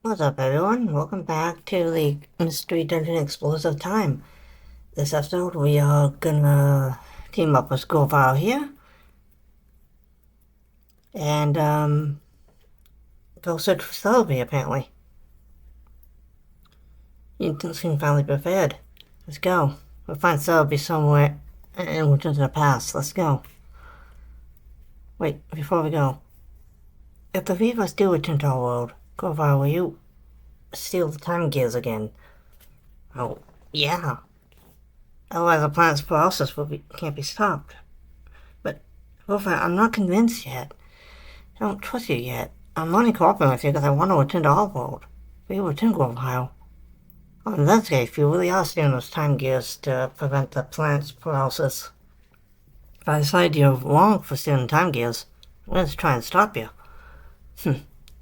What's up, everyone? Welcome back to the Mystery Dungeon Explorers of Time. This episode, we are gonna team up with Scorval here and go search for Celebi. Apparently, you don't seem finally prepared. Let's go. We'll find Celebi somewhere and we'll turn to the past. Let's go. Wait, before we go, if the Vivas do return to our world, Scorval, will you steal the time gears again? Oh, yeah. Otherwise, the planet's process can't be stopped. But, Wolfram, I'm not convinced yet. I don't trust you yet. I'm only cooperating with you because I want to return to our world. We will return, Grovile. In that case, if you really are stealing those time gears to prevent the planet's paralysis, if I decide you're wrong for stealing time gears, I'm going to try and stop you.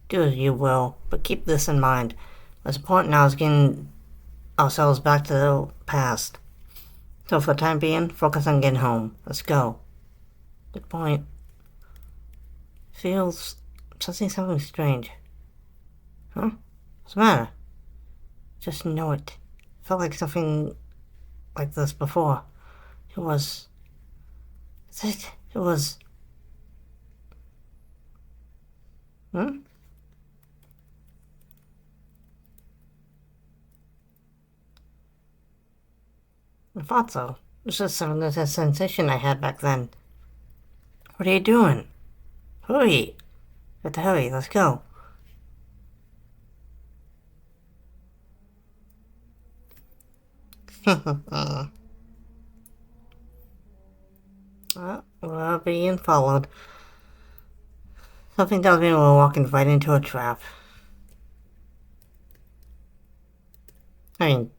Do as you will, but keep this in mind. What's important now is getting ourselves back to the past. So for the time being, focus on getting home. Let's go. Good point. Feels something strange. Huh? What's the matter? Just know it. Felt like something like this before. It was... It was... Hmm? I thought so. It was just a sensation I had back then. What are you doing? Hurry! We have to hurry, let's go. We're being followed. Something tells me we're walking right into a trap. I mean,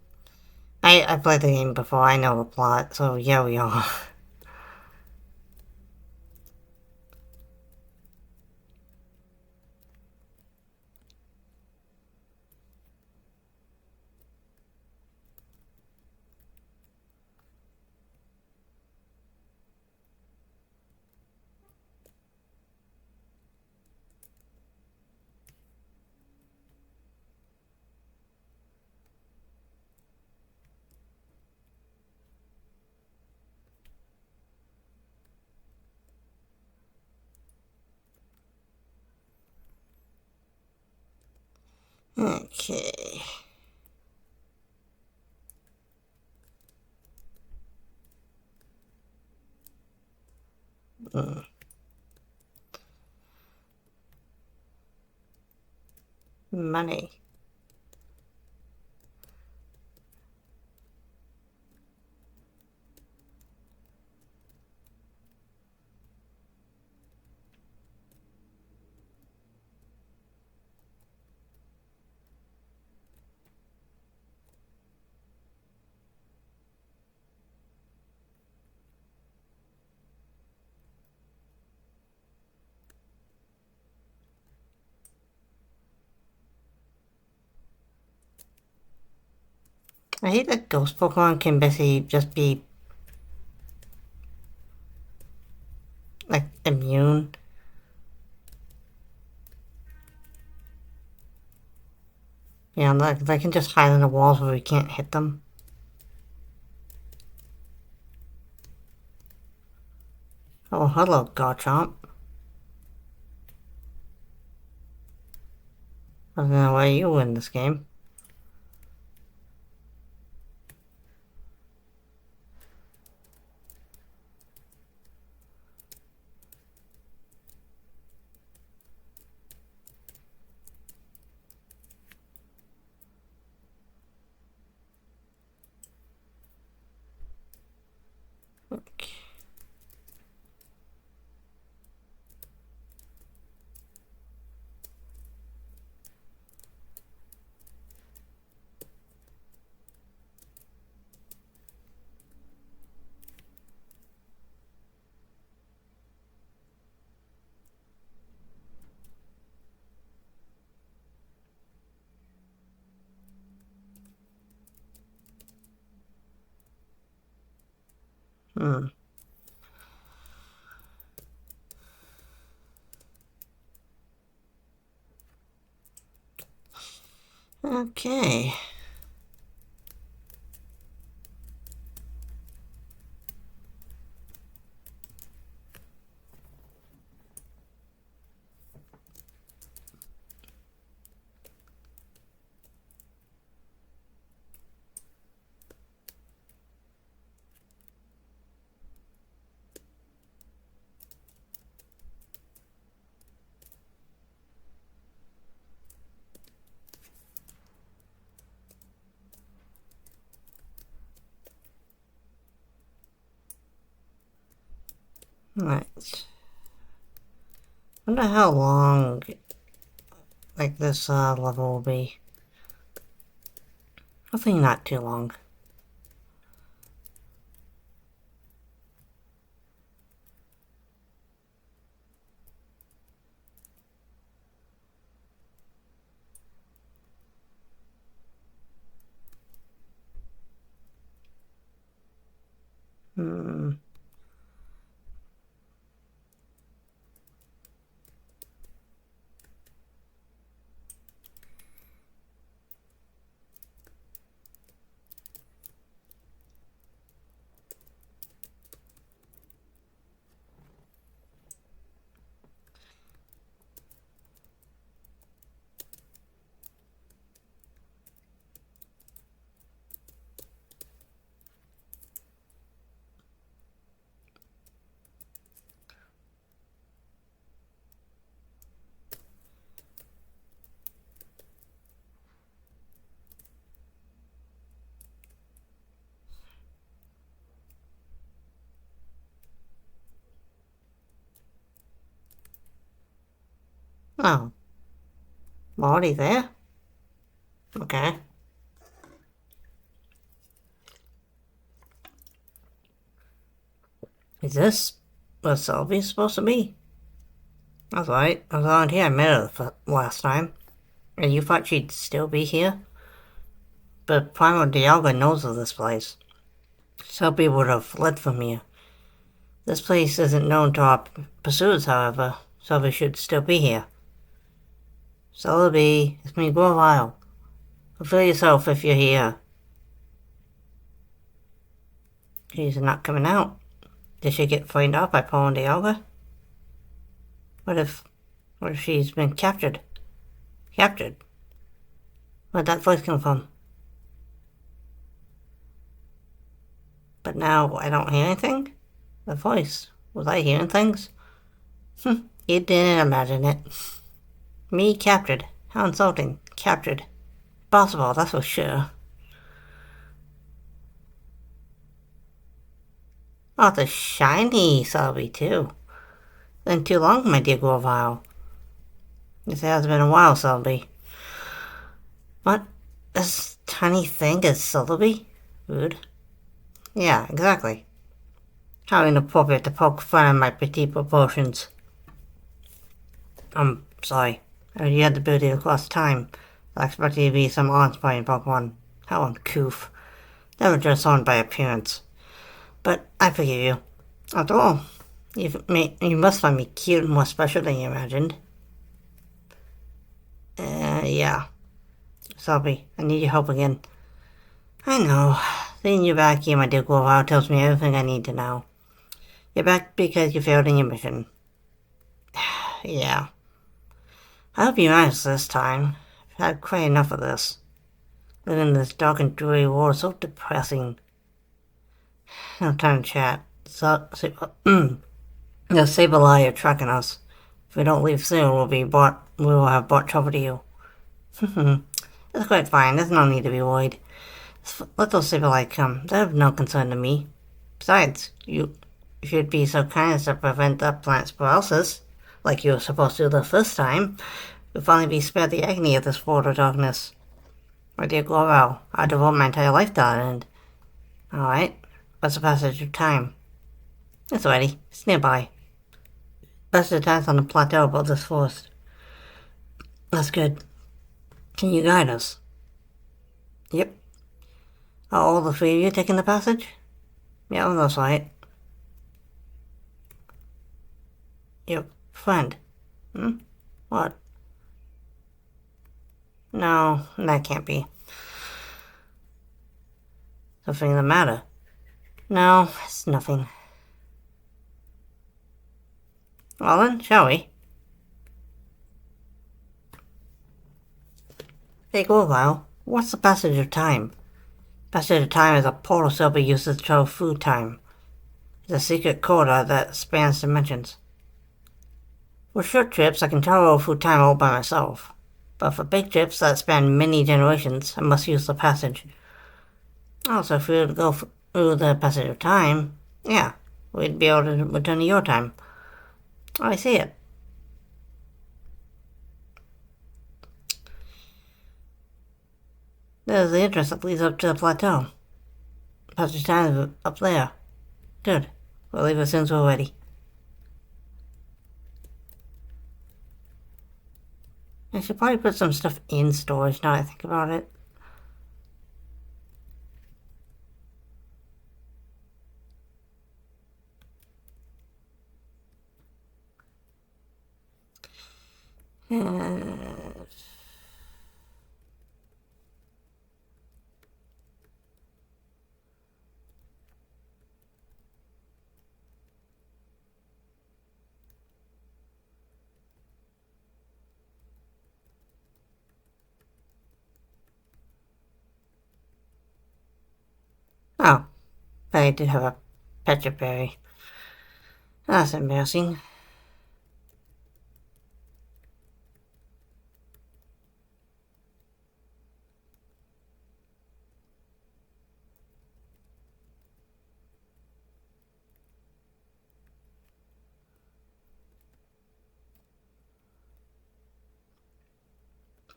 I played the game before, I know the plot, so yeah we are. Okay. Money. I hate that ghost Pokemon can basically just be, like, immune. You know, like, they can just hide in the walls where we can't hit them. Oh, hello, Garchomp. I don't know why you win this game. Okay. Hmm. Okay. Right. Wonder how long, like, this level will be. Hopefully not too long. Hmm. Oh, I'm already there? Okay. Is this where Sylvie's supposed to be? That's right. I was around here. I met her for last time. And you thought she'd still be here? But Primo Dialga knows of this place. Sylvie would have fled from here. This place isn't known to our pursuers, however. Sylvie should still be here. Celebi, it's me, Grovile. Fulfill yourself if you're here. She's not coming out. Did she get frightened out by Paul and Dialga? What if she's been captured? Captured? Where'd that voice come from? But now I don't hear anything? The voice. Was I hearing things? You didn't imagine it. Me captured. How insulting. Captured. Possible, that's for sure. Oh, it's a shiny Celebi, too. Been too long, my dear Grovile. It has been a while, Celebi. What? This tiny thing is Celebi? Rude. Yeah, exactly. How inappropriate to poke fun at my petite proportions. I'm sorry. I heard you had the ability to cross time. I expected you to be some awe-inspiring Pokemon. How uncouth. Never just on by appearance. But I forgive you. After all, you must find me cute and more special than you imagined. Yeah. Sorry, I need your help again. I know. Seeing you back here, my dear Grovile, tells me everything I need to know. You're back because you failed in your mission. Yeah. I hope you managed this time. I've had quite enough of this. Living in this dark and dreary world is so depressing. No time to chat. The Sableye are tracking us. If we don't leave soon, we will have brought trouble to you. It's quite fine. There's no need to be worried. Let those Sableye come. They're of no concern to me. Besides, you should be so kind as to prevent the plant's paralysis, like you were supposed to the first time. You'll finally be spared the agony of this world of darkness. My dear Grovile, I devote my entire life to that end. Alright, what's the passage of time? It's ready. It's nearby. Best attack on the plateau above this forest. That's good. Can you guide us? Yep. Are all the three of you taking the passage? Yeah, that's right. Your friend. What? No, that can't be. Something the matter? No, it's nothing. Well then, shall we? Hey, Gorvile, what's the passage of time? Passage of time is a portal Sylvie uses to travel through time. It's a secret corridor that spans dimensions. For short trips, I can travel through time all by myself. But for big trips that span many generations, I must use the passage. Also, if we were to go through the passage of time, yeah, we'd be able to return to your time. Oh, I see it. There's the entrance that leads up to the plateau. Passage of time is up there. Good. We'll leave as soon as we're ready. I should probably put some stuff in storage now that I think about it. Oh, but I did have a Petra berry. That's embarrassing.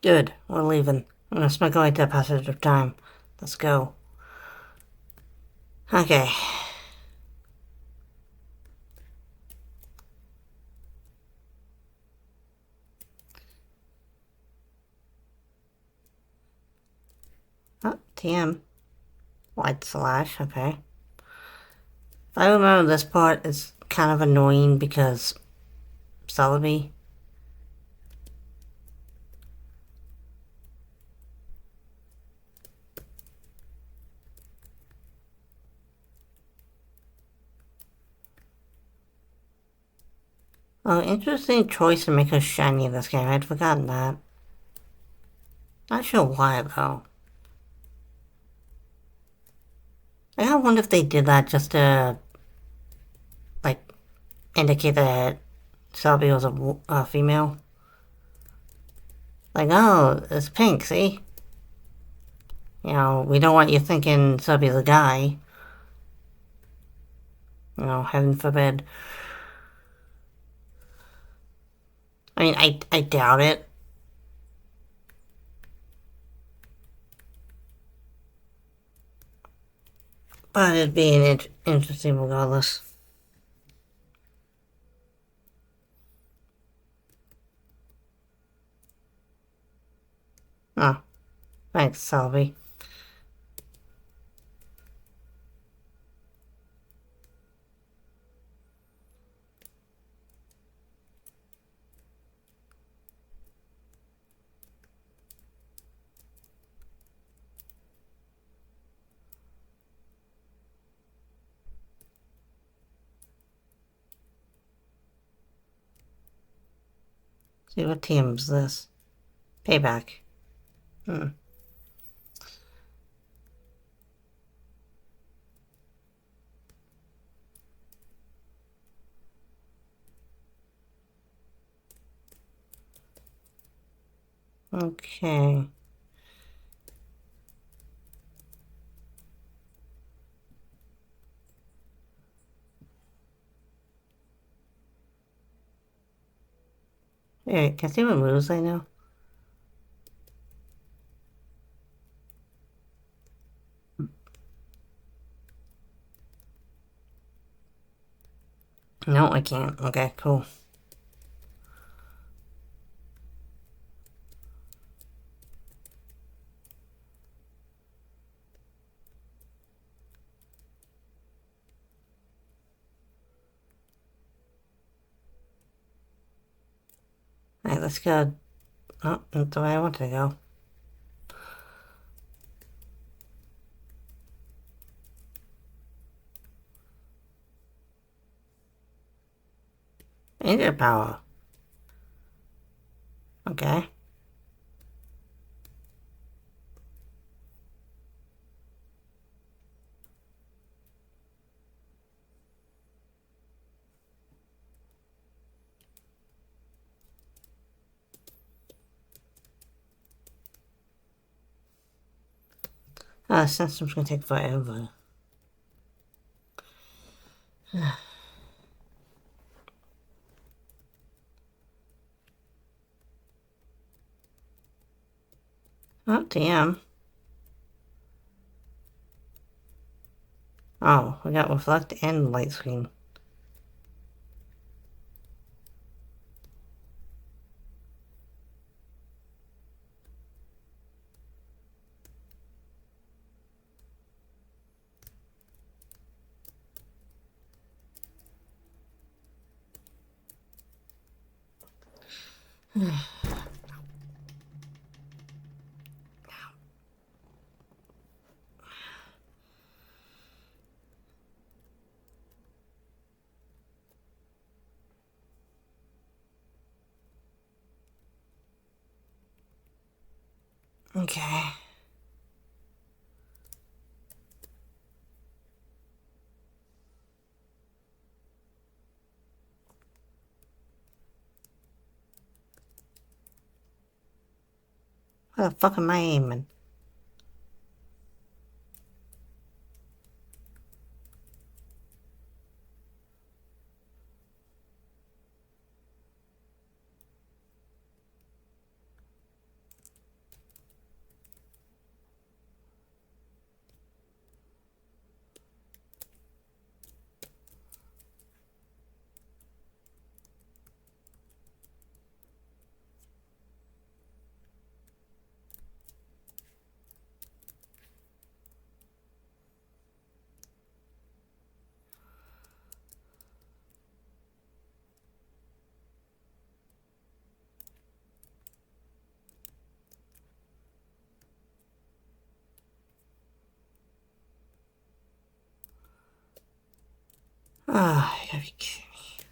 Good, we're leaving. I'm gonna smuggle into the passage of time. Let's go. Okay. Oh, TM. White slash, okay. I remember this part is kind of annoying because Celebi. Oh, interesting choice to make her shiny in this game. I'd forgotten that. Not sure why, though. I kind of wonder if they did that just to, like, indicate that Celebi was a female. Like, oh, it's pink, see? You know, we don't want you thinking Celebi's a guy. You know, heaven forbid. I mean, I doubt it. But it'd be an interesting regardless. Oh, thanks, Salvi. See, what team is this? Payback. Hmm. Okay. Hey, can I see what moves I know? No, I can't. Okay, cool. Alright, let's go. Oh, that's the way I wanted to go. Engine power. Okay. This system's gonna take forever. Oh, damn. Oh, we got reflect and light screen. Okay. Where the fuck am I aiming? Ah, you gotta be kidding me.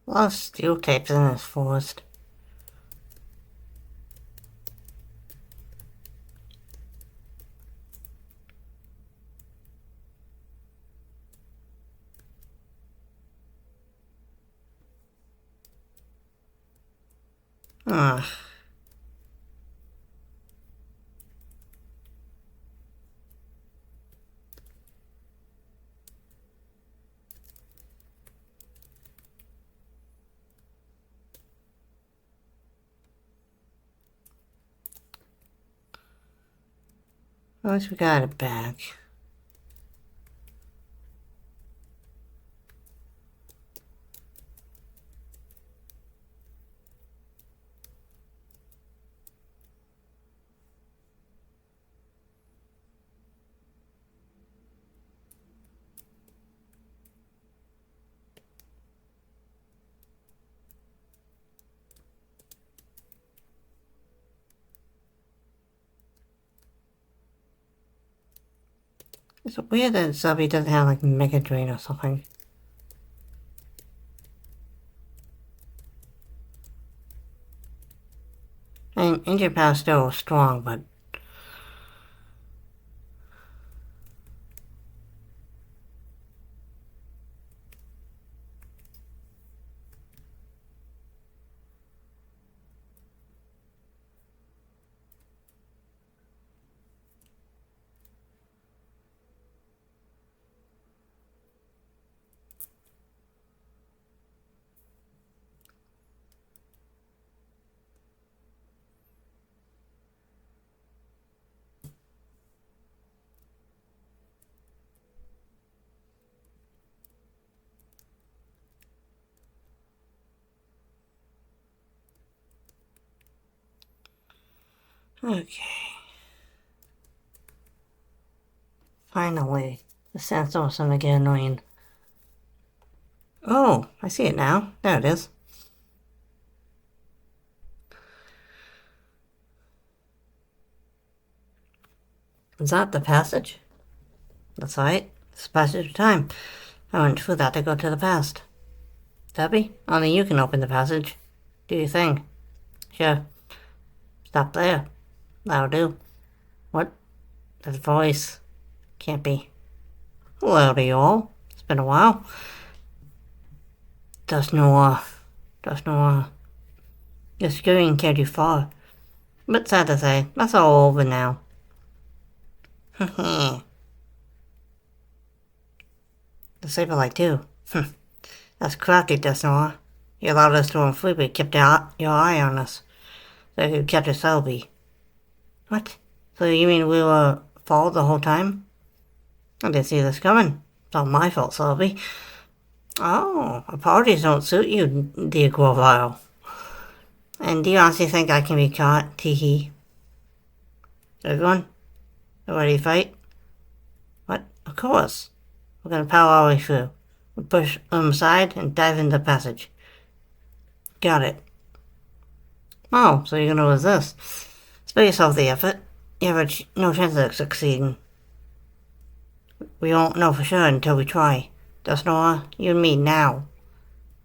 A lot of steel tapes in this forest. Ah. At least we got it back. It's weird that Zubby doesn't have like Mega Drain or something. I mean, engine power's still strong, but okay. Finally. The sandstorm's starting to get annoying. Oh, I see it now. There it is. Is that the passage? That's right. It's the passage of time. I went through that to go to the past. Debbie, only you can open the passage. Do your thing. Sure. Stop there. That'll do. What? That voice. Can't be. Hello to you all. It's been a while. Does no, Your scurrying carried you far. But sad to say, that's all over now. The Saberlight too. That's crafty, Desnoa. You allowed us to run free, but kept your eye on us. So you could catch a Selby. What? So you mean we were followed the whole time? I didn't see this coming. It's all my fault, Selby. Oh, apologies don't suit you, dear Grovile. And do you honestly think I can be caught? Teehee. Everyone? Ready to fight? What? Of course. We're gonna power our way through. We'll push them aside and dive into the passage. Got it. Oh, so you're gonna resist. Spare yourself the effort. You have no chance of succeeding. We won't know for sure until we try. Desnoa, you and me now.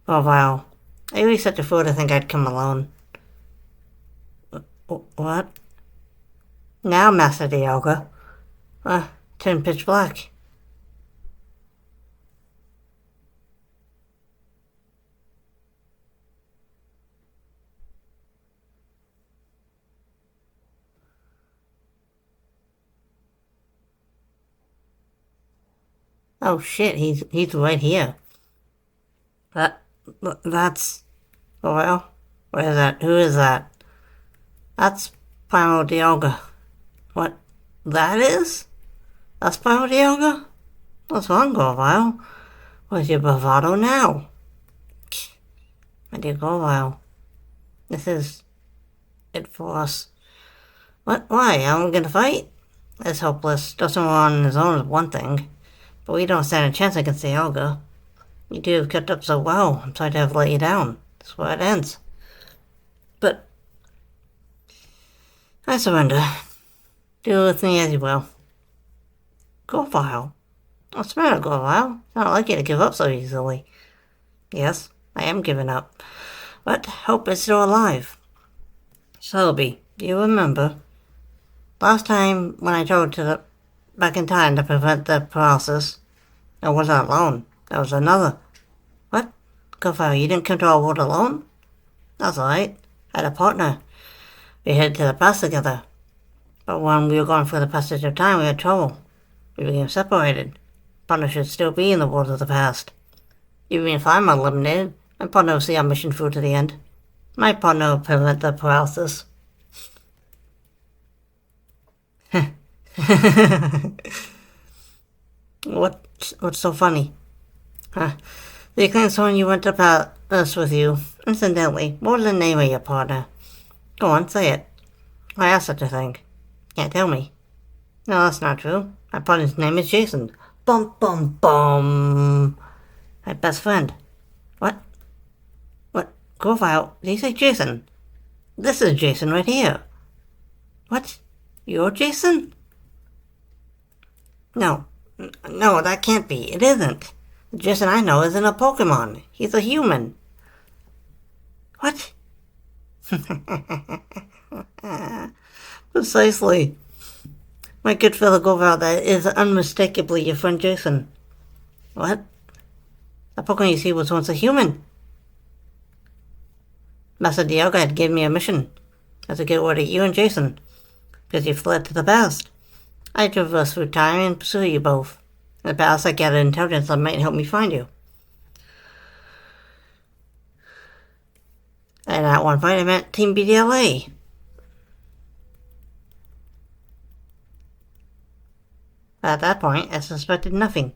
Grovile. Are you such a fool to think I'd come alone? What? Now, Master Dialga. Turned pitch black. Oh shit, he's right here. That's... Well, what is that? Who is that? That's Primal Dialga. What? That is? That's Primal Dialga? What's wrong, Grovile? Where's your bravado now? My dear Grovile, this is it for us. What? Why? Aren't we gonna fight? It's hopeless. Doesn't run on his own is one thing. But we don't stand a chance against Dialga. You two have kept up so well. I'm sorry to have let you down. That's where it ends. But I surrender. Do with me as you will. Grovile. What's the matter, Grovile? I don't like you to give up so easily. Yes, I am giving up. But hope is still alive. Selby, do you remember? Last time when I traveled back in time to prevent the paralysis, I wasn't alone. There was another. What? Grovile, you didn't come to our world alone? That's alright. I had a partner. We headed to the past together. But when we were going through the passage of time, we had trouble. We became separated. Partner should still be in the world of the past. Even if I'm eliminated, my partner will see our mission through to the end. My partner will prevent the paralysis. What's so funny? The acclaimed someone you went to palace with you. Incidentally, what was the name of your partner? Go on, say it. I asked such a thing. Can't tell me. No, that's not true. My partner's name is Jason. Bum bum bum. My best friend. What? Grovile, did you say Jason? This is Jason right here. What? You're Jason? No, that can't be. It isn't. The Jason I know isn't a Pokémon. He's a human. What? Precisely. My good fellow Grovile, that is unmistakably your friend Jason. What? The Pokemon you see was once a human. Master Dialga had given me a mission. I had to get rid of you and Jason, because you fled to the past. I traversed through time and pursued you both. In the past, I gathered intelligence that might help me find you. And at one point, I met Team BDLA. At that point, I suspected nothing.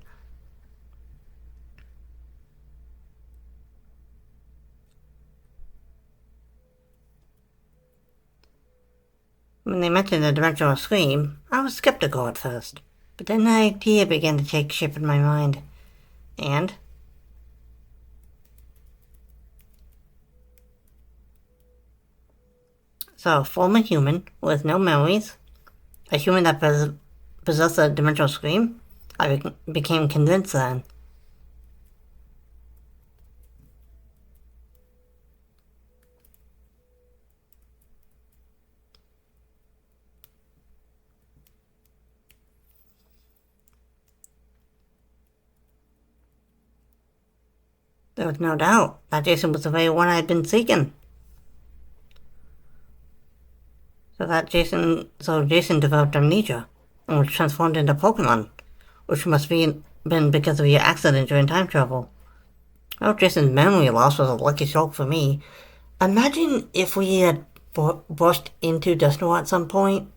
When they mentioned the dimensional scream, I was skeptical at first. But then an idea began to take shape in my mind. And? So, former human with no memories, a human that possessed a dimensional scream, I became convinced then. There was no doubt that Jason was the very one I had been seeking. So Jason developed amnesia and was transformed into Pokémon, which must have been because of your accident during time travel. Well, Jason's memory loss was a lucky stroke for me. Imagine if we had brushed into Destiny at some point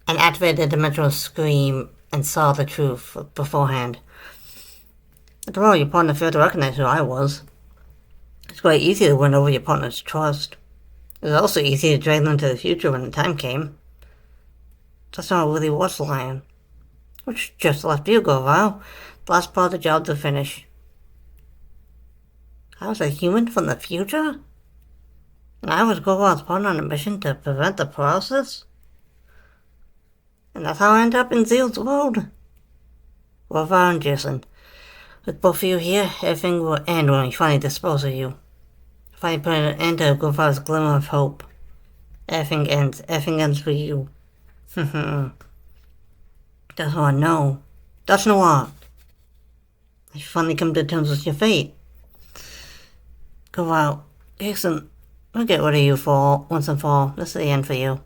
and activated the dimensional scream and saw the truth beforehand. After all, your partner failed to recognize who I was. It's quite easy to win over your partner's trust. It was also easy to drag them to the future when the time came. That's not really was lying. Which just left you, Gorval. The last part of the job to finish. I was a human from the future? And I was Gorval's partner on a mission to prevent the process? And that's how I ended up in Zeal's world. Gorval and Jason. With both of you here, everything will end when we finally dispose of you. Finally put an end to Gorval's glimmer of hope. Everything ends. Everything ends for you. That's all I know. That's no art. You finally come to terms with your fate. Gorval, Jason, we'll get rid of you once and for all. This is the end for you.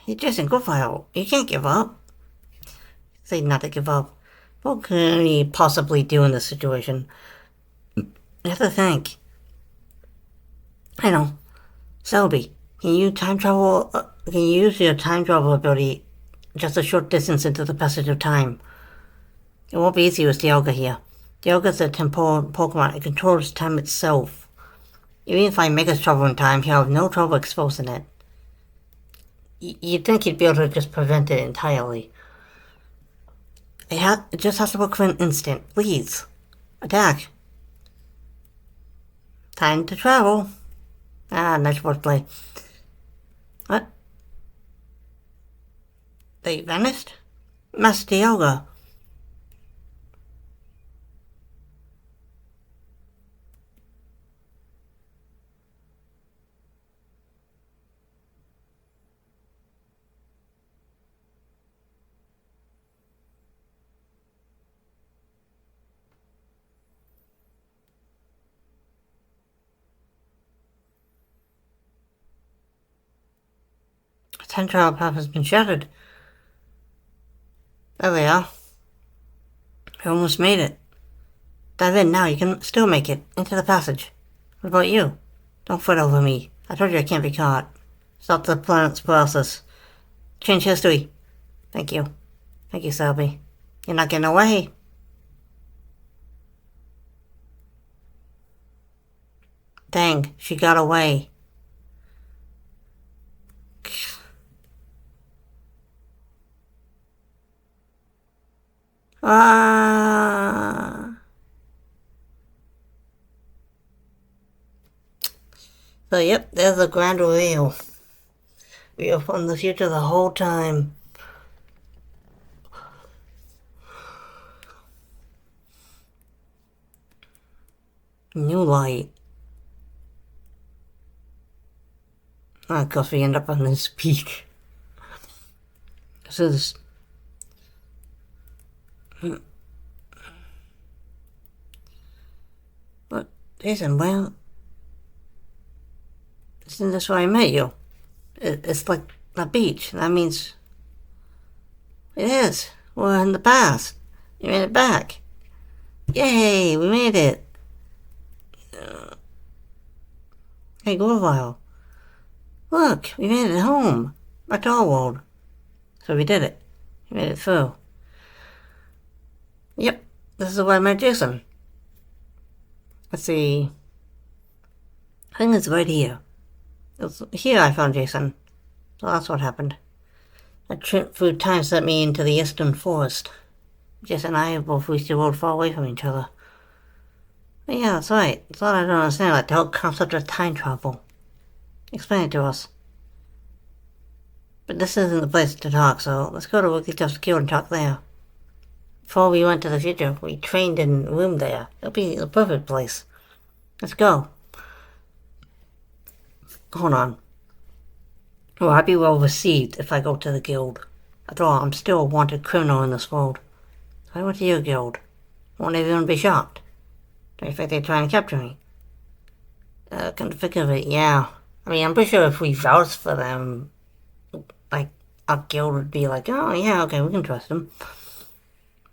You're Jason, Gorval, you can't give up. Say not to give up. What can he possibly do in this situation? You have to think. I know. Selby, can you use your time travel ability just a short distance into the passage of time? It won't be easy with Dialga here. Dialga's a temporal Pokemon. It controls time itself. Even if I make us travel in time, he'll have no trouble exposing it. You'd think he'd be able to just prevent it entirely. It just has to work for an instant. Please. Attack. Time to travel. Nice wordplay. What? They vanished? Master Dialga. Time travel path has been shattered. There we are. We almost made it. Dive in now, you can still make it. Into the passage. What about you? Don't fret over me. I told you I can't be caught. Stop the planet's process. Change history. Thank you. Thank you, Selby. You're not getting away. Dang, she got away. So yep, there's a grand reveal. We are from the future the whole time. New light. Of course we end up on this peak. This is... But, Jason, well... Isn't this where I met you? It's like the beach. That means... It is. We're in the past. You made it back. Yay, we made it. Hey, Gorval. Look, we made it home. Back to our world. So we did it. We made it through. Yep, this is where I met Jason. Let's see. I think it's right here. It was here I found Jason. So that's what happened. A trip through time sent me into the eastern forest. Jess and I both reached the road far away from each other. But yeah, that's right. That's all I don't understand, like the whole concept of time travel. Explain it to us. But this isn't the place to talk, so let's go to Weekly Top Secure and talk there. Before we went to the future, we trained and roomed there. It'll be the perfect place. Let's go. Hold on. Will I be well received if I go to the guild? After all, I'm still a wanted criminal in this world. If I went to your guild, won't everyone be shocked? Do you think they're trying to capture me? Come to think of it, yeah. I mean, I'm pretty sure if we vouched for them, like, our guild would be like, oh yeah, okay, we can trust them.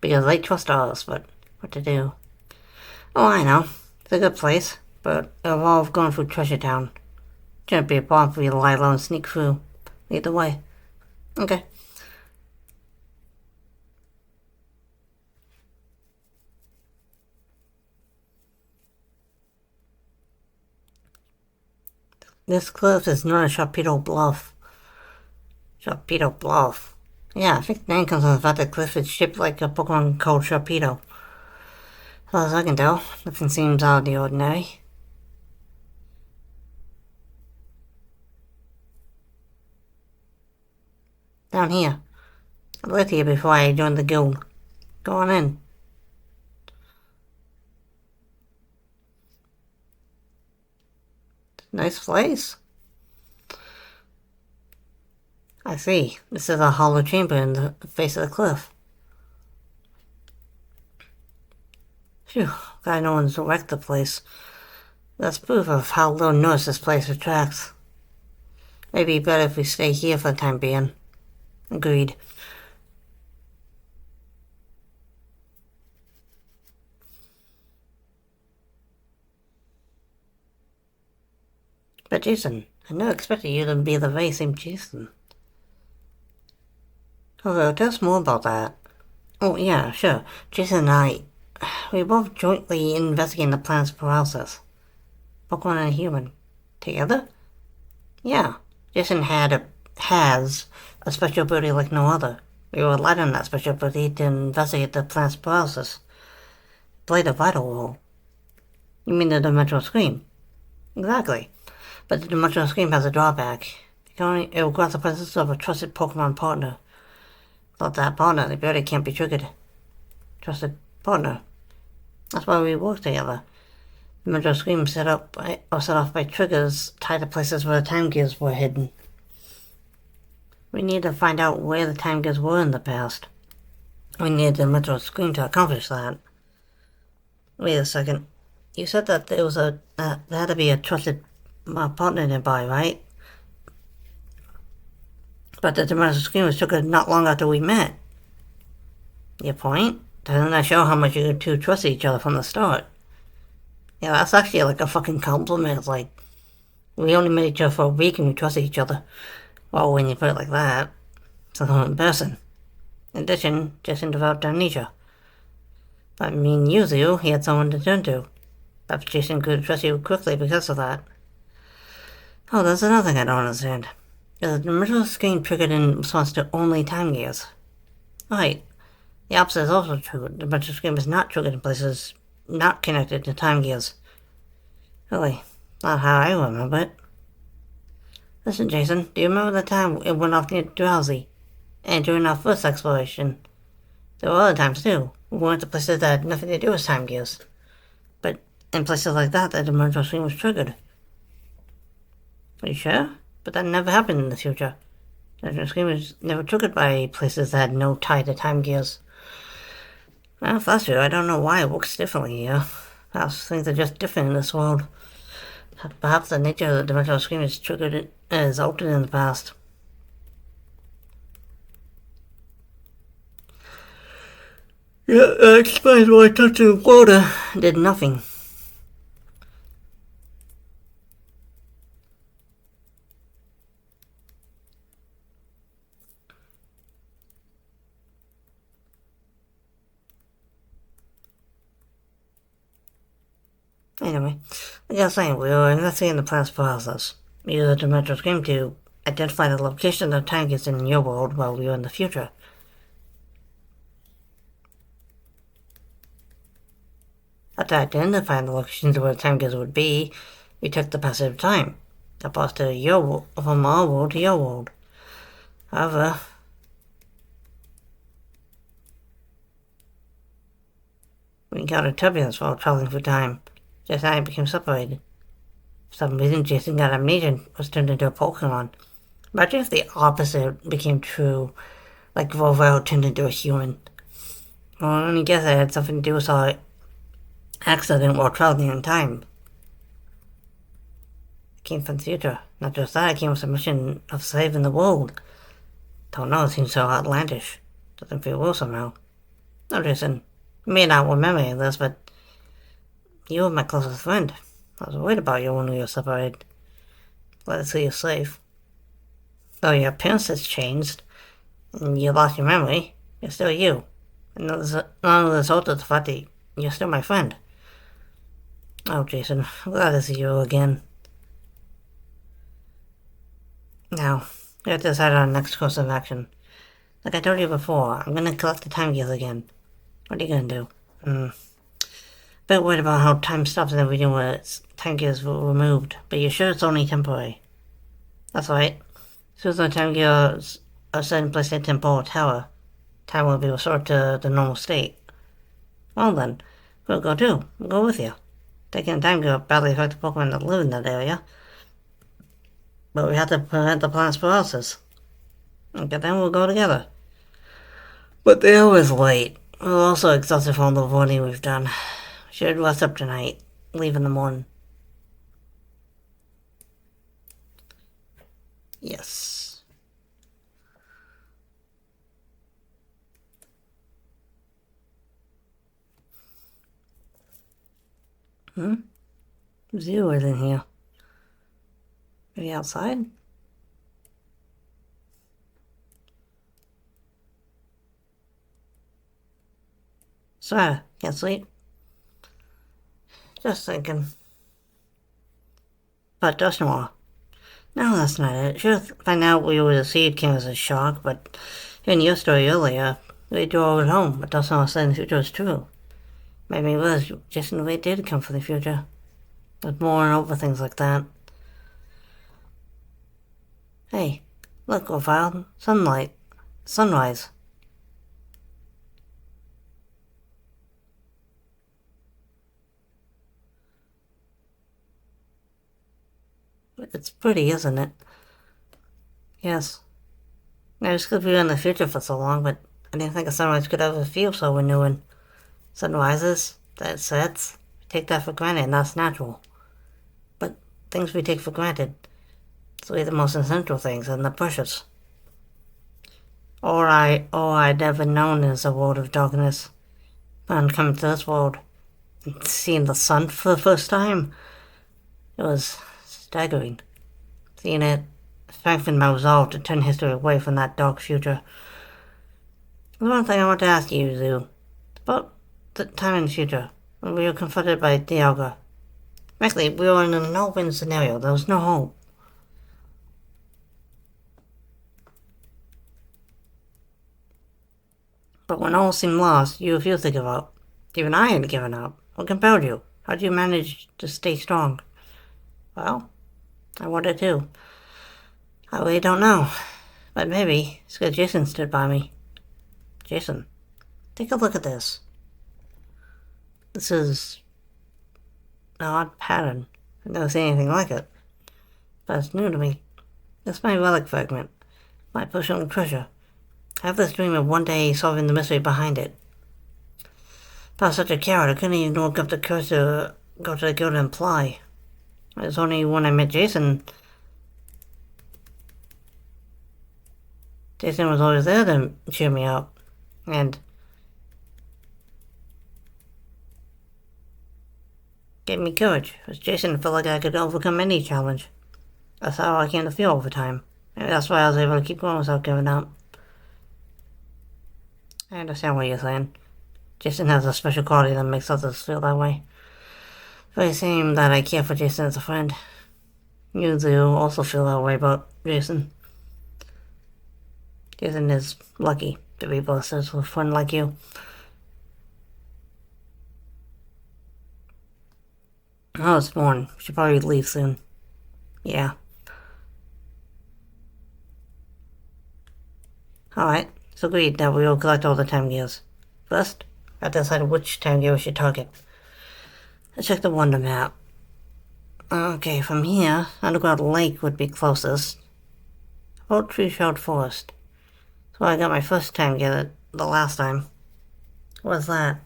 Because they trust us, but what to do? Oh, I know. It's a good place, but it'll involve going through Treasure Town. Shouldn't be a problem for you to lie low and sneak through. Either way. Okay. This cliff is known as Sharpedo Bluff. Sharpedo Bluff. Yeah, I think the name comes from the fact that the cliff is shaped like a Pokemon called Sharpedo. As far as I can tell, nothing seems out of the ordinary. Down here. I lived here before I joined the guild. Go on in. Nice place. I see. This is a hollow chamber in the face of the cliff. Phew, glad no one's wrecked the place. That's proof of how little notice this place attracts. Maybe better if we stay here for the time being. Agreed. But Jason, I never expected you to be the very same Jason. Although, tell us more about that. Oh, yeah, sure. Jason and I, we both jointly investigating the planet's paralysis. Pokemon and a human. Together? Yeah. Jason has a special ability like no other. We relied on that special ability to investigate the planet's paralysis. Played a vital role. You mean the Dimensional Scream? Exactly. But the Dimensional Scream has a drawback. It requires the presence of a trusted Pokemon partner. Without that partner, the ability can't be triggered. Trusted partner. That's why we work together. The Dimensional Scream set off by triggers tied to places where the time gears were hidden. We need to find out where the time gears were in the past. We need the Dimensional Scream to accomplish that. Wait a second. You said that there had to be a trusted partner nearby, right? But the Dimensional Scream was triggered not long after we met. Your point? Doesn't that show how much you two trusted each other from the start? Yeah, that's actually like a fucking compliment. Like, we only met each other for a week and we trusted each other. Well, when you put it like that, it's a little embarrassing. In addition, Jason developed amnesia. I mean, usually he had someone to turn to. Perhaps Jason could trust you quickly because of that. Oh, there's another thing I don't understand. Is the Dimensional Scream triggered in response to only time gears? Right. The opposite is also true. The Dimensional Scream is not triggered in places not connected to time gears. Really, not how I remember it. Listen, Jason, do you remember the time it went off near Drowsy? And during our first exploration? There were other times too. We went to places that had nothing to do with time gears. But in places like that, the Dimensional Scream was triggered. Are you sure? But that never happened in the future. The Dimensional Scream was never triggered by places that had no tie to time gears. Well, if that's true, I don't know why it works differently here. Perhaps things are just different in this world. Perhaps the nature of the Dimensional Scream is altered in the past. Yeah, that explains why touching water did nothing. Anyway, like I was saying, we were investigating the planet's process. We used a Dimensional Scream to identify the location of time gears in your world while we were in the future. After identifying the locations where the time gears would be, we took the passage of time that brought us to your from our world to your world. However, we encountered turbulence while traveling through time. Jason and I became separated. For some reason, Jason got amnesia and was turned into a Pokémon. Imagine if the opposite became true, like Volvo turned into a human. Well, I only guess it had something to do with our accident while traveling in time. It came from the future. Not just that, it came with a mission of saving the world. Don't know, it seems so outlandish. Doesn't feel real somehow. No, Jason, you may not remember any of this, but you were my closest friend. I was worried about you when we were separated. Glad to see you safe. Though your appearance has changed, and you lost your memory, you're still you. And none of the result of the fact that you're still my friend. Oh, Jason, I'm glad to see you again. Now, we have to decide on the next course of action. Like I told you before, I'm gonna collect the time gears again. What are you gonna do? Bit worried about how time stops in the region where its time gears were removed, but you're sure it's only temporary? That's right. As soon as the time gears are set in place in a temporal tower, time will be restored to the normal state. Well then, we'll go too. We'll go with you. Taking the time gear will badly affect the Pokemon that live in that area. But we have to prevent the planet's paralysis. Okay, then we'll go together. But the hour is late. We're also exhausted from all the avoiding we've done. Should rest up tonight. Leave in the morning. Yes. Zoo is in here. Maybe outside? Sorry, can't sleep. Just thinking. But just more. No, that's not it. Should find out we were the seed came as a shock, but in your story earlier, we drove it home, but that's not saying the future is true. Maybe it was just in the way it did come from the future. With more and over things like that. Hey, look, we found sunlight. Sunrise. It's pretty, isn't it? Yes. I was could be in the future for so long, but I didn't think a sunrise could ever feel so renewing. Sunrises, that sets, we take that for granted, and that's natural. But things we take for granted, it's really the most essential things and the precious. All I'd ever known is a world of darkness. And coming to this world, and seeing the sun for the first time, it was staggering. Seeing it strengthened my resolve to turn history away from that dark future. There's one thing I want to ask you, Zoo. About the time in the future, when we were confronted by Dialga. Frankly, we were in an no-win scenario. There was no hope. But when all seemed lost, you refused to give up. Even I had given up. What compelled you? How did you manage to stay strong? Well, I wanted to. I really don't know. But maybe it's because Jason stood by me. Jason, take a look at this. This is an odd pattern. I've never seen anything like it. But it's new to me. It's my relic fragment. My personal treasure. I have this dream of one day solving the mystery behind it. If I was such a coward, I couldn't even look up the curse to go to the guild and apply. It was only when I met Jason. Jason was always there to cheer me up. And gave me courage. With Jason, I felt like I could overcome any challenge. That's how I came to feel over time. Maybe that's why I was able to keep going without giving up. I understand what you're saying. Jason has a special quality that makes others feel that way. Very same that I care for Jason as a friend. You do also feel that way about Jason. Isn't as lucky to be blessed with a friend like you. Oh, it's morning. Should probably leave soon. Yeah. Alright, so agreed that we will collect all the time gears. First, I have to decide which time gear we should target. Let's check the Wonder Map. Okay, from here, Underground Lake would be closest. About Tree Shroud Forest. So I got my first time gear the last time. What's that?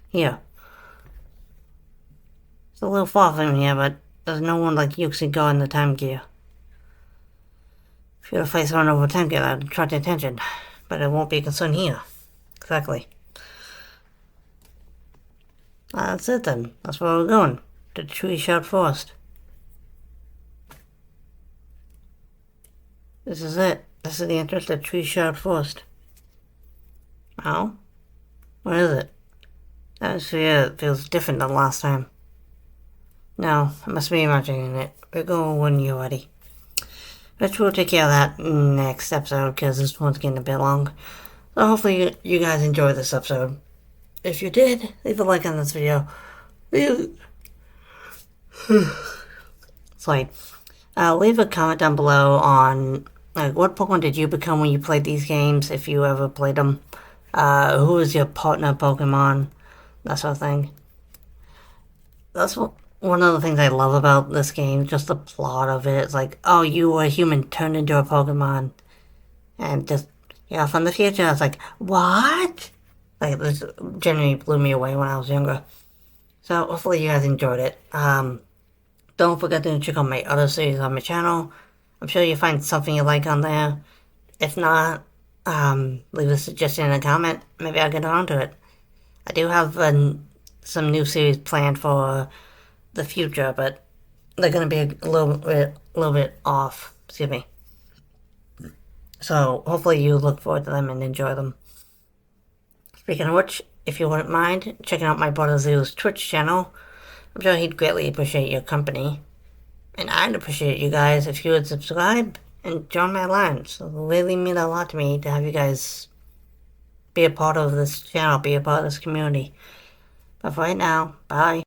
Here. It's a little far from here, but there's no one like you to go in the time gear. If you're face run over time gear, that'd attract attention. But it won't be a concern here. Exactly. That's it then. That's where we're going. To Tree Shroud Forest. This is it. This is the entrance to Tree Shroud Forest. Oh? What is it? The atmosphere feels different than last time. No, I must be imagining it. We're going when you're ready. Which we'll take care of that next episode, because this one's getting a bit long. So hopefully you guys enjoyed this episode. If you did, leave a like on this video. Sorry. Leave a comment down below on what Pokemon did you become when you played these games, if you ever played them. Who was your partner Pokemon? That sort of thing. That's one of the things I love about this game, just the plot of it. It's like, oh, you were a human turned into a Pokemon. And just, yeah, from the future, it's like, what? Like, this genuinely blew me away when I was younger. So, hopefully you guys enjoyed it. Don't forget to check out my other series on my channel. I'm sure you'll find something you like on there. If not, leave a suggestion in a comment. Maybe I'll get around to it. I do have some new series planned for the future, but they're going to be a little bit off. Excuse me. So hopefully you look forward to them and enjoy them. Speaking of which, if you wouldn't mind checking out my brother Zoo's Twitch channel, I'm sure he'd greatly appreciate your company. And I'd appreciate you guys if you would subscribe and join my line. So it really means a lot to me to have you guys be a part of this channel, be a part of this community. But for right now, bye.